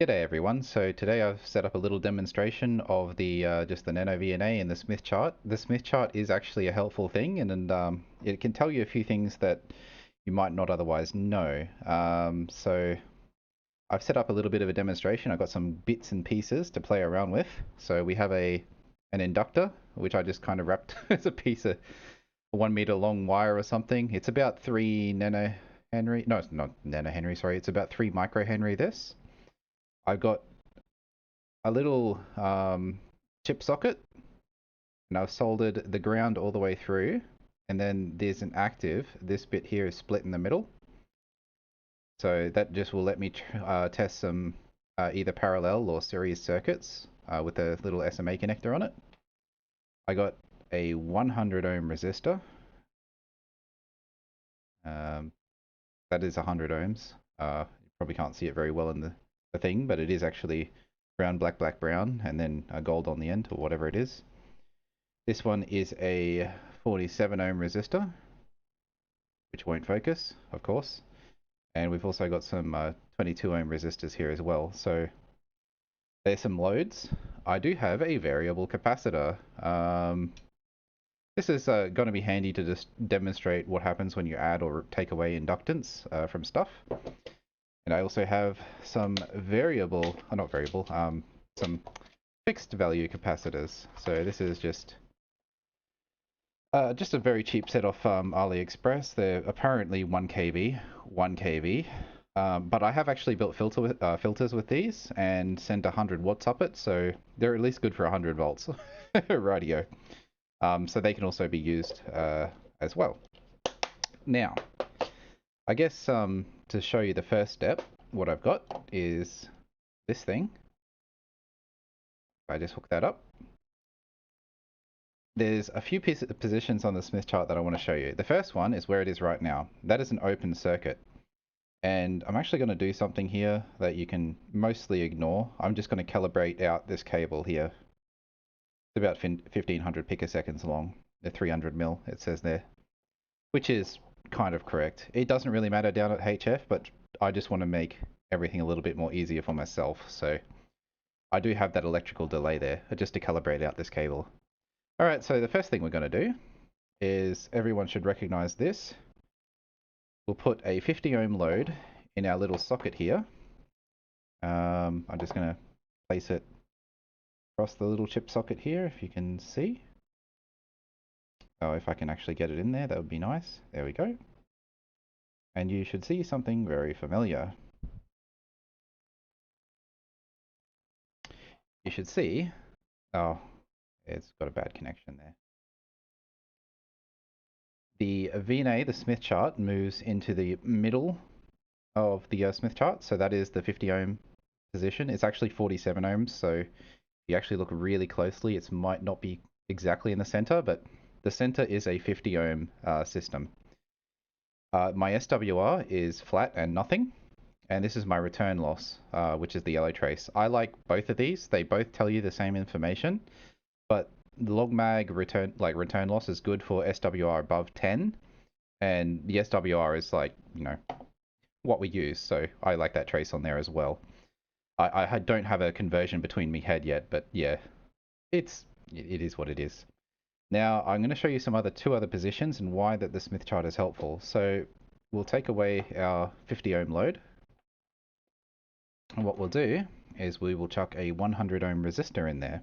G'day everyone. So today I've set up a little demonstration of the just the NanoVNA and the Smith chart. The Smith chart is actually a helpful thing, and it can tell you a few things that you might not otherwise know. So I've set up a little bit of a demonstration. I've got some bits and pieces to play around with. So we have an inductor, which I just kind of wrapped as a piece of 1 meter long wire or something. It's about 3 nanohenry. No, it's not nanohenry. Sorry, it's about 3 microhenry. I've got a little chip socket, and I've soldered the ground all the way through, and then there's an active. This bit here is split in the middle, so that just will let me test some either parallel or series circuits with a little SMA connector on it. I got a 100 ohm resistor. That is 100 ohms. You probably can't see it very well in the thing, but it is actually brown, black, black, brown, and then a gold on the end, or whatever it is. This one is a 47 ohm resistor, which won't focus, of course. And we've also got some 22 ohm resistors here as well. So there's some loads. I do have a variable capacitor. This is going to be handy to just demonstrate what happens when you add or take away inductance from stuff. And I also have some some fixed value capacitors. So this is just a very cheap set off AliExpress. They're apparently 1 kV, 1 kV. But I have actually built filters with these and sent 100 watts up it, so they're at least good for 100 volts radio. So they can also be used as well. Now, I guess to show you the first step, what I've got is this thing. I just hook that up. There's a few positions on the Smith chart that I want to show you. The first one is where it is right now. That is an open circuit. And I'm actually going to do something here that you can mostly ignore. I'm just going to calibrate out this cable here. It's about 1500 picoseconds long, the 300 mil it says there, which is kind of correct. It doesn't really matter down at HF, but I just want to make everything a little bit more easier for myself. So I do have that electrical delay there just to calibrate out this cable. All right, so the first thing we're going to do is everyone should recognize this. We'll put a 50 ohm load in our little socket here. I'm just going to place it across the little chip socket here, if you can see. Oh, if I can actually get it in there, that would be nice. There we go. And you should see something very familiar. You should see... Oh, it's got a bad connection there. The VNA, the Smith chart, moves into the middle of the Smith chart, so that is the 50 ohm position. It's actually 47 ohms, so if you actually look really closely, it might not be exactly in the center, but the center is a 50 ohm system. My SWR is flat and nothing, and this is my return loss, which is the yellow trace. I like both of these. They both tell you the same information, but the log mag return loss is good for SWR above 10, and the SWR is like, what we use, so I like that trace on there as well. I don't have a conversion between me head yet, but yeah, it is what it is. Now I'm going to show you two other positions and why that the Smith chart is helpful. So we'll take away our 50 ohm load, and what we'll do is we will chuck a 100 ohm resistor in there.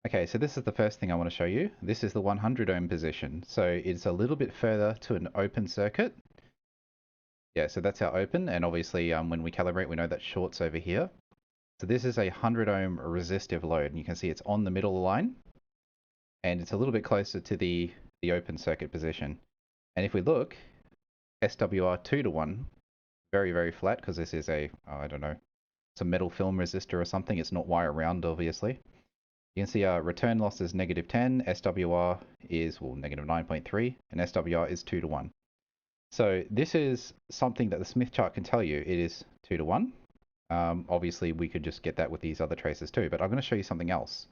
Okay, so this is the first thing I want to show you. This is the 100 ohm position, so it's a little bit further to an open circuit. Yeah, so that's our open, and obviously when we calibrate, we know that short's over here. So this is a 100 ohm resistive load, and you can see it's on the middle line, and it's a little bit closer to the open circuit position. And if we look, SWR 2:1, very, very flat, because this is I don't know, it's a metal film resistor or something. It's not wire round, obviously. You can see our return loss is -10, SWR is, well, -9.3, and SWR is 2:1. So this is something that the Smith chart can tell you. It is 2:1. Obviously, we could just get that with these other traces too, but I'm going to show you something else.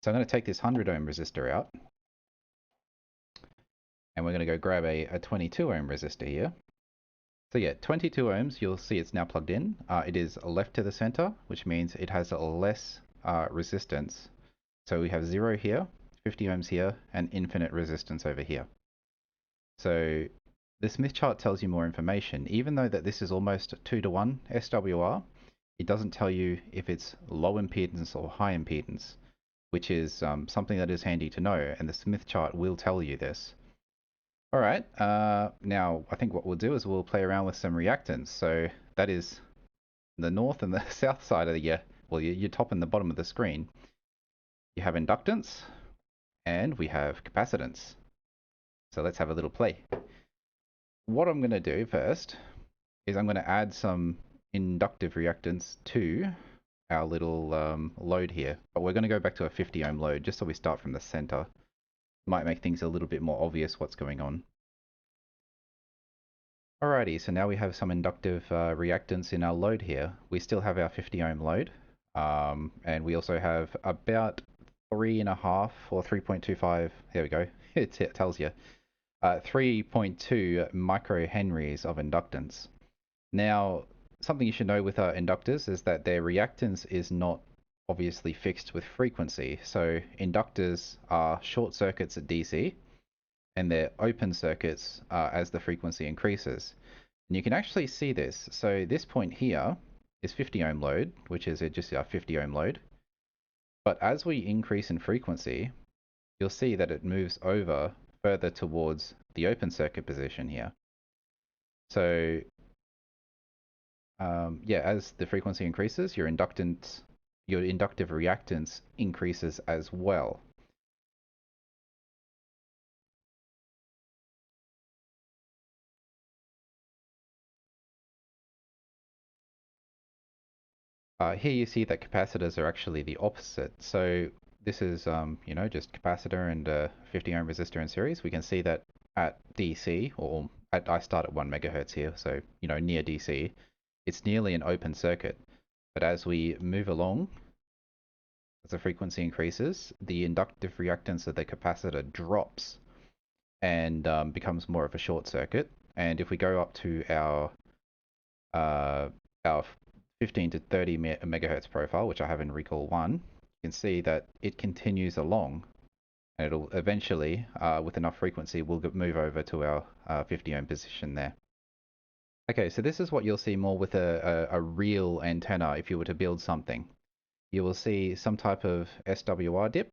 So I'm going to take this 100 ohm resistor out, and we're going to go grab a 22 ohm resistor here. So yeah, 22 ohms, you'll see it's now plugged in. It is left to the center, which means it has a less resistance. So we have 0 here, 50 ohms here, and infinite resistance over here. So the Smith chart tells you more information. Even though that this is almost 2-to-1 SWR, it doesn't tell you if it's low impedance or high impedance, which is something that is handy to know, and the Smith chart will tell you this. All right, now I think what we'll do is we'll play around with some reactants. So that is the north and the south side of the, well, your top and the bottom of the screen. You have inductance, and we have capacitance. So let's have a little play. What I'm going to do first is I'm going to add some inductive reactance to our little load here. But we're going to go back to a 50 ohm load just so we start from the center. Might make things a little bit more obvious what's going on. Alrighty, so now we have some inductive reactance in our load here. We still have our 50 ohm load, and we also have about 3.5 or 3.25, there we go, it tells you, 3.2 microhenries of inductance. Now, something you should know with inductors is that their reactance is not obviously fixed with frequency. So inductors are short circuits at DC, and they're open circuits as the frequency increases. And you can actually see this. So this point here is 50 ohm load, which is just our 50 ohm load. But as we increase in frequency, you'll see that it moves over further towards the open circuit position here. So yeah, as the frequency increases, your inductive reactance increases as well. Here you see that capacitors are actually the opposite. So this is, you know, just capacitor and 50 ohm resistor in series. We can see that at DC, or I start at 1 megahertz here, so, you know, near DC, it's nearly an open circuit. But as we move along, as the frequency increases, the inductive reactance of the capacitor drops and becomes more of a short circuit. And if we go up to our 15 to 30 megahertz profile, which I have in Recall 1, you can see that it continues along, and it'll eventually, with enough frequency, we'll move over to our 50 ohm position there. Okay, so this is what you'll see more with a real antenna if you were to build something. You will see some type of SWR dip,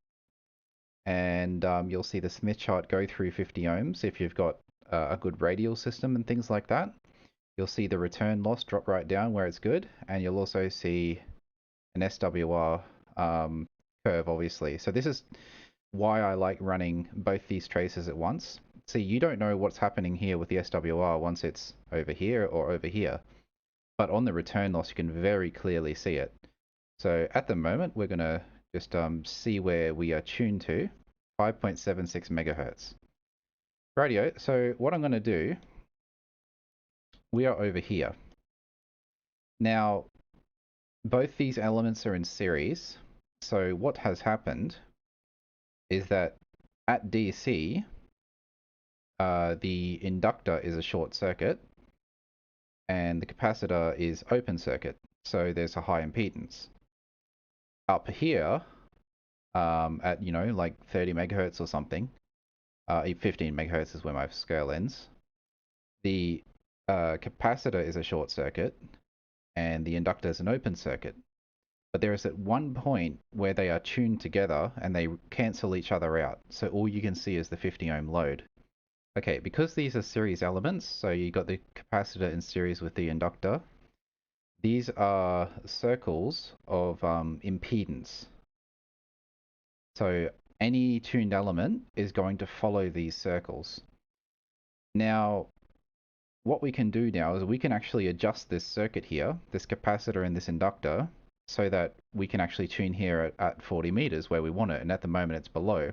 and you'll see the Smith chart go through 50 ohms if you've got a good radial system and things like that. You'll see the return loss drop right down where it's good, and you'll also see an SWR curve, obviously. So this is why I like running both these traces at once. See, you don't know what's happening here with the SWR once it's over here or over here, but on the return loss you can very clearly see it. So at the moment we're going to just see where we are tuned to, 5.76 megahertz. Radio, so what I'm going to do, we are over here. Now, both these elements are in series, so what has happened is that at DC, the inductor is a short circuit, and the capacitor is open circuit, so there's a high impedance. Up here, at, you know, like 30 megahertz or something, 15 megahertz is where my scale ends, the capacitor is a short circuit, and the inductor is an open circuit. But there is at one point where they are tuned together and they cancel each other out. So all you can see is the 50 ohm load. Okay, because these are series elements, so you got the capacitor in series with the inductor, these are circles of impedance. So any tuned element is going to follow these circles. Now, what we can do now is we can actually adjust this circuit here, this capacitor and this inductor, so that we can actually tune here at 40 meters where we want it, and at the moment it's below.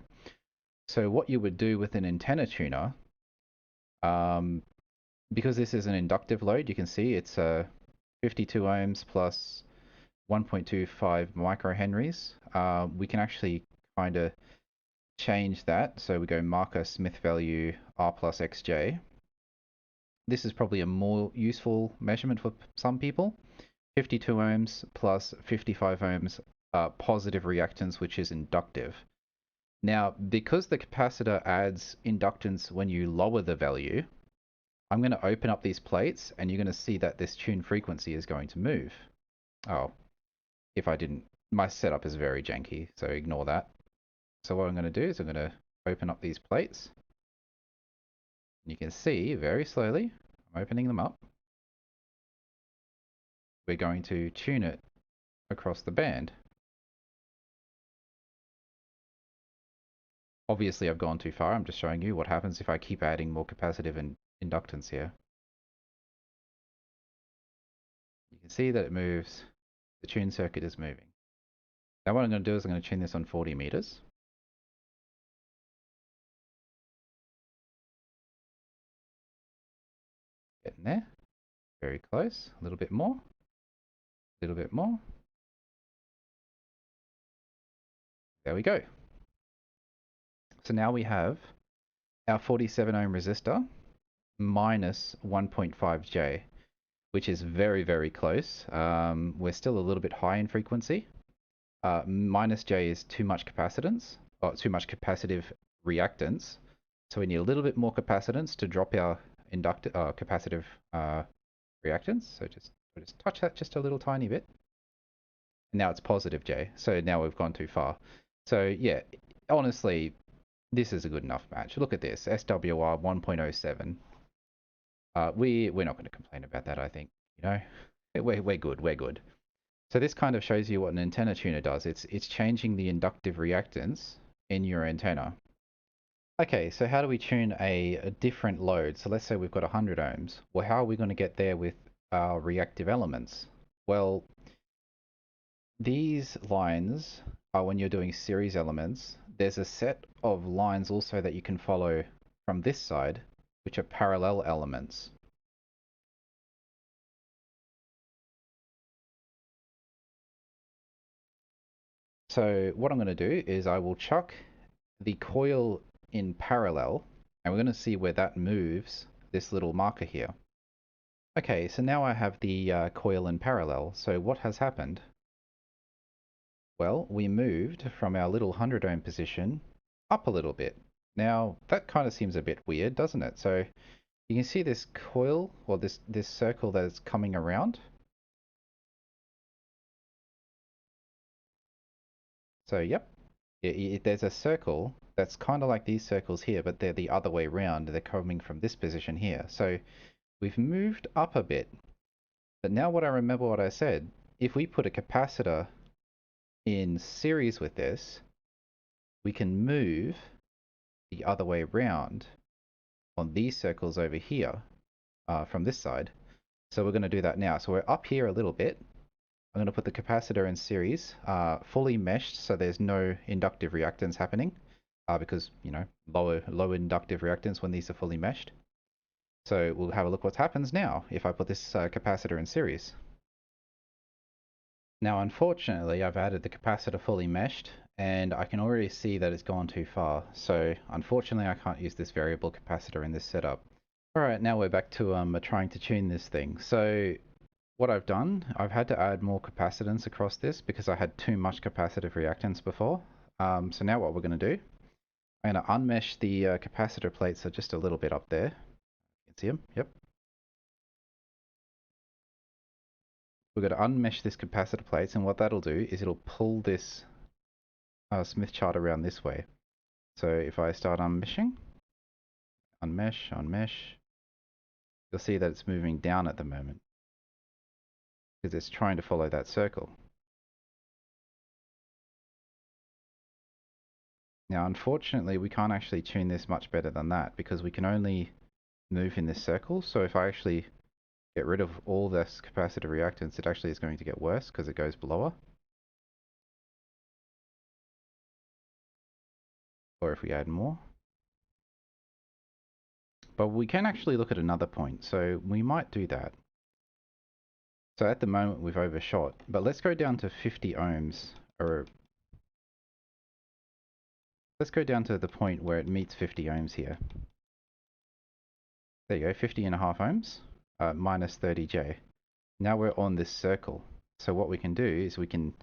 So what you would do with an antenna tuner, because this is an inductive load, you can see it's 52 ohms plus 1.25 microhenries. We can actually kind of change that. So we go marker Smith value R plus XJ. this is probably a more useful measurement for some people. 52 ohms plus 55 ohms positive reactance, which is inductive. Now, because the capacitor adds inductance when you lower the value, I'm going to open up these plates and you're going to see that this tune frequency is going to move. Oh, if I didn't, my setup is very janky, so ignore that. So what I'm going to do is I'm going to open up these plates. You can see very slowly, I'm opening them up. We're going to tune it across the band. Obviously, I've gone too far. I'm just showing you what happens if I keep adding more capacitive and inductance here. You can see that it moves. The tune circuit is moving. Now what I'm going to do is I'm going to tune this on 40 meters. Getting there. Very close. A little bit more. A little bit more. There we go. So now we have our 47 ohm resistor minus 1.5J, which is very, very close. We're still a little bit high in frequency. Minus J is too much capacitance, or too much capacitive reactance. So we need a little bit more capacitance to drop our capacitive reactance. So we'll just touch that just a little tiny bit. And now it's positive J. So now we've gone too far. So yeah, honestly, this is a good enough match. Look at this, SWR 1.07. We're not going to complain about that, I think. You know, we're good. We're good. So this kind of shows you what an antenna tuner does. It's changing the inductive reactance in your antenna. Okay, so how do we tune a different load? So let's say we've got 100 ohms. Well, how are we going to get there with our reactive elements? Well, these lines are when you're doing series elements. There's a set of lines also that you can follow from this side, which are parallel elements. So what I'm going to do is I will chuck the coil in parallel, and we're going to see where that moves this little marker here. Okay, so now I have the coil in parallel. So what has happened? Well, we moved from our little 100 ohm position up a little bit. Now, that kind of seems a bit weird, doesn't it? So you can see this coil, or this circle that is coming around. So, yep, there's a circle that's kind of like these circles here, but they're the other way around. They're coming from this position here. So we've moved up a bit. But now what I remember what I said, if we put a capacitor in series with this, we can move the other way around on these circles over here from this side. So we're going to do that now. So we're up here a little bit. I'm going to put the capacitor in series, fully meshed, so there's no inductive reactance happening, because, you know, low inductive reactance when these are fully meshed. So we'll have a look what happens now if I put this capacitor in series. Now, unfortunately, I've added the capacitor fully meshed, and I can already see that it's gone too far. So unfortunately, I can't use this variable capacitor in this setup. Alright, now we're back to trying to tune this thing. So what I've done, I've had to add more capacitance across this because I had too much capacitive reactance before. So now what we're going to do, I'm going to unmesh the capacitor plates so just a little bit up there. You can see them, yep. We're going to unmesh this capacitor plates, and what that'll do is it'll pull this Smith chart around this way. So if I start unmeshing, unmesh, unmesh, you'll see that it's moving down at the moment because it's trying to follow that circle. Now, unfortunately, we can't actually tune this much better than that because we can only move in this circle. So if I actually get rid of all this capacitive reactance, it actually is going to get worse because it goes lower. Or if we add more. But we can actually look at another point, so we might do that. So at the moment we've overshot, but let's go down to 50 ohms, or let's go down to the point where it meets 50 ohms here. There you go, 50.5 ohms, minus 30J. Now we're on this circle. So what we can do is we can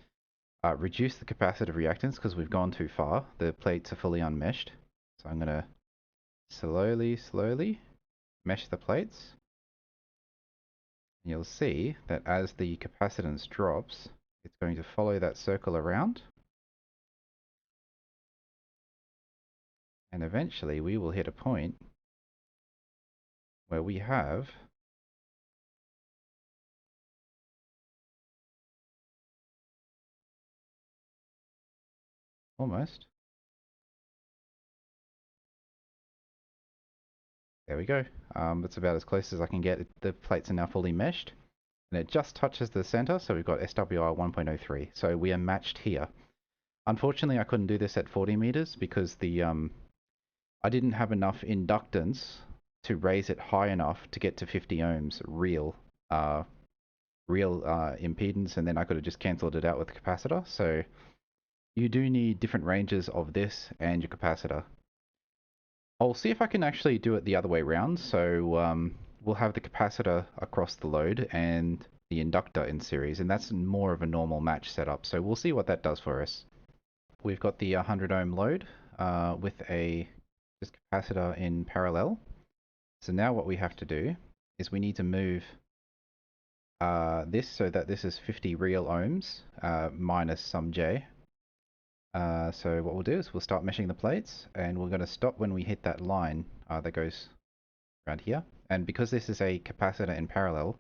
reduce the capacitive reactance because we've gone too far. The plates are fully unmeshed. So I'm going to slowly mesh the plates. And you'll see that as the capacitance drops, it's going to follow that circle around. And eventually we will hit a point where we have almost. There we go. That's about as close as I can get. The plates are now fully meshed. And it just touches the center, so we've got SWR 1.03. So we are matched here. Unfortunately, I couldn't do this at 40 meters because I didn't have enough inductance to raise it high enough to get to 50 ohms real impedance, and then I could have just cancelled it out with the capacitor. So you do need different ranges of this and your capacitor. I'll see if I can actually do it the other way around. So we'll have the capacitor across the load and the inductor in series, and that's more of a normal match setup. So we'll see what that does for us. We've got the 100 ohm load with a just capacitor in parallel. So now what we have to do is we need to move this so that this is 50 real ohms minus some J. So what we'll do is we'll start meshing the plates, and we're going to stop when we hit that line that goes around here. And because this is a capacitor in parallel,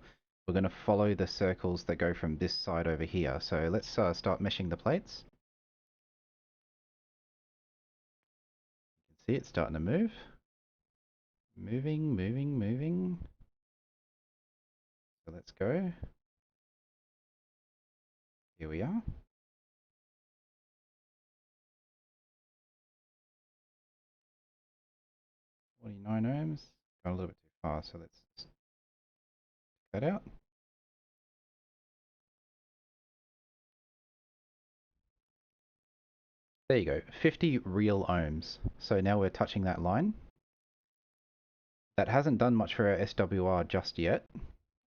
we're going to follow the circles that go from this side over here. So let's start meshing the plates. You can see it's starting to move. Moving. So let's go. Here we are. 49 ohms. Gone a little bit too far, so let's just cut that out. There you go, 50 real ohms. So now we're touching that line. That hasn't done much for our SWR just yet,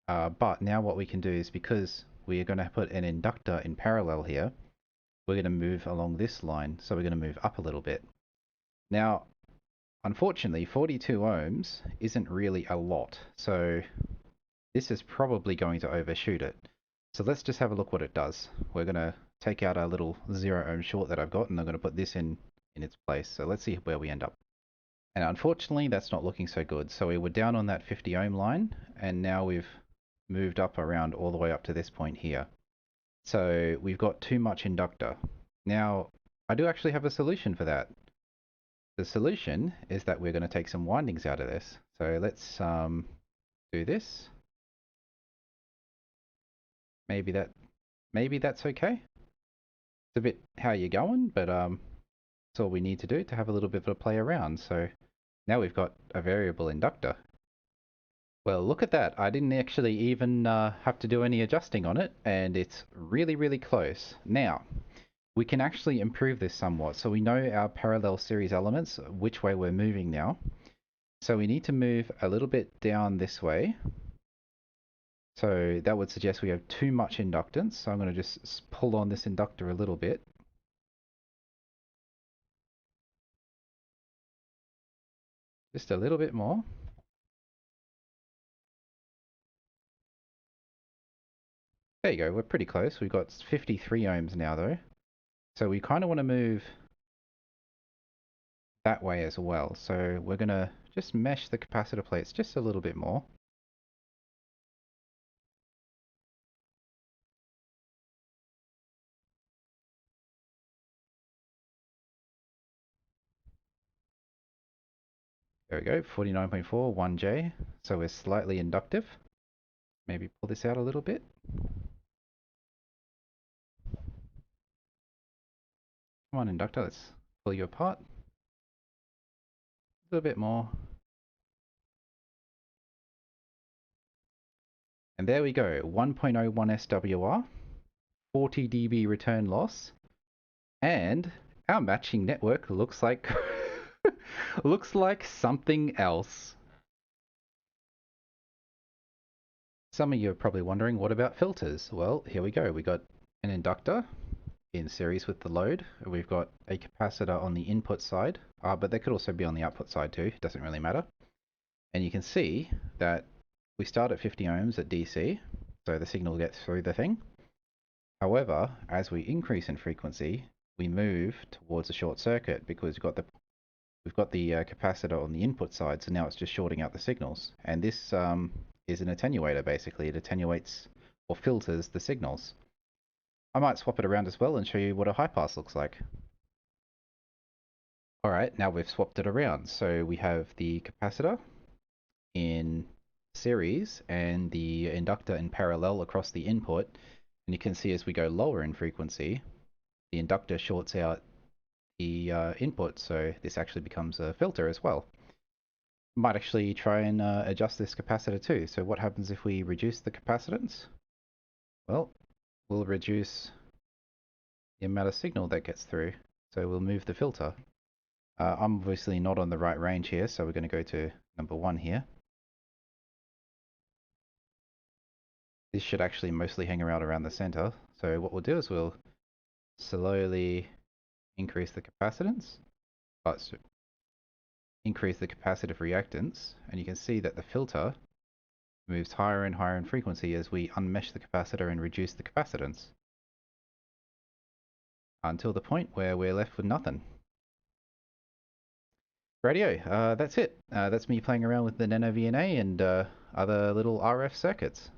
but now what we can do is, because we are going to put an inductor in parallel here, we're going to move along this line, so we're going to move up a little bit. Now, unfortunately, 42 ohms isn't really a lot, so this is probably going to overshoot it. So let's just have a look what it does. We're going to take out our little 0 ohm short that I've got, and I'm going to put this in its place. So let's see where we end up. And unfortunately, that's not looking so good. So we were down on that 50 ohm line, and now we've moved up around all the way up to this point here. So we've got too much inductor. Now, I do actually have a solution for that. The solution is that we're going to take some windings out of this. So let's do this. Maybe that's okay. It's a bit how you're going, but that's all we need to do to have a little bit of a play around. So now we've got a variable inductor. Well, look at that. I didn't actually even have to do any adjusting on it, and it's really close. Now, we can actually improve this somewhat. So we know our parallel series elements, which way we're moving now. So we need to move a little bit down this way. So that would suggest we have too much inductance. So I'm going to just pull on this inductor a little bit. Just a little bit more. There you go, we're pretty close. We've got 53 ohms now though. So we kind of want to move that way as well. So we're going to just mesh the capacitor plates just a little bit more. There we go, 49.4, 1J. So we're slightly inductive. Maybe pull this out a little bit. Come on, inductor, let's pull you apart. A little bit more. And there we go, 1.01 SWR, 40 dB return loss, and our matching network looks like looks like something else. Some of you are probably wondering, what about filters? Well, here we go. We got an inductor in series with the load. We've got a capacitor on the input side, but they could also be on the output side too. It doesn't really matter. And you can see that we start at 50 ohms at DC, so the signal gets through the thing. However, as we increase in frequency, we move towards a short circuit because we've got the capacitor on the input side, so now it's just shorting out the signals. And this is an attenuator basically. It attenuates or filters the signals. I might swap it around as well and show you what a high pass looks like. Alright, now we've swapped it around. So we have the capacitor in series and the inductor in parallel across the input. And you can see as we go lower in frequency, the inductor shorts out the input, so this actually becomes a filter as well. Might actually try and adjust this capacitor too. So what happens if we reduce the capacitance? Well, we'll reduce the amount of signal that gets through. So we'll move the filter. I'm obviously not on the right range here, so we're going to go to number 1 here. This should actually mostly hang around the center. So what we'll do is we'll slowly increase the capacitance, increase the capacitive reactance, and you can see that the filter moves higher and higher in frequency as we unmesh the capacitor and reduce the capacitance until the point where we're left with nothing. Radio, that's it. That's me playing around with the NanoVNA and other little RF circuits.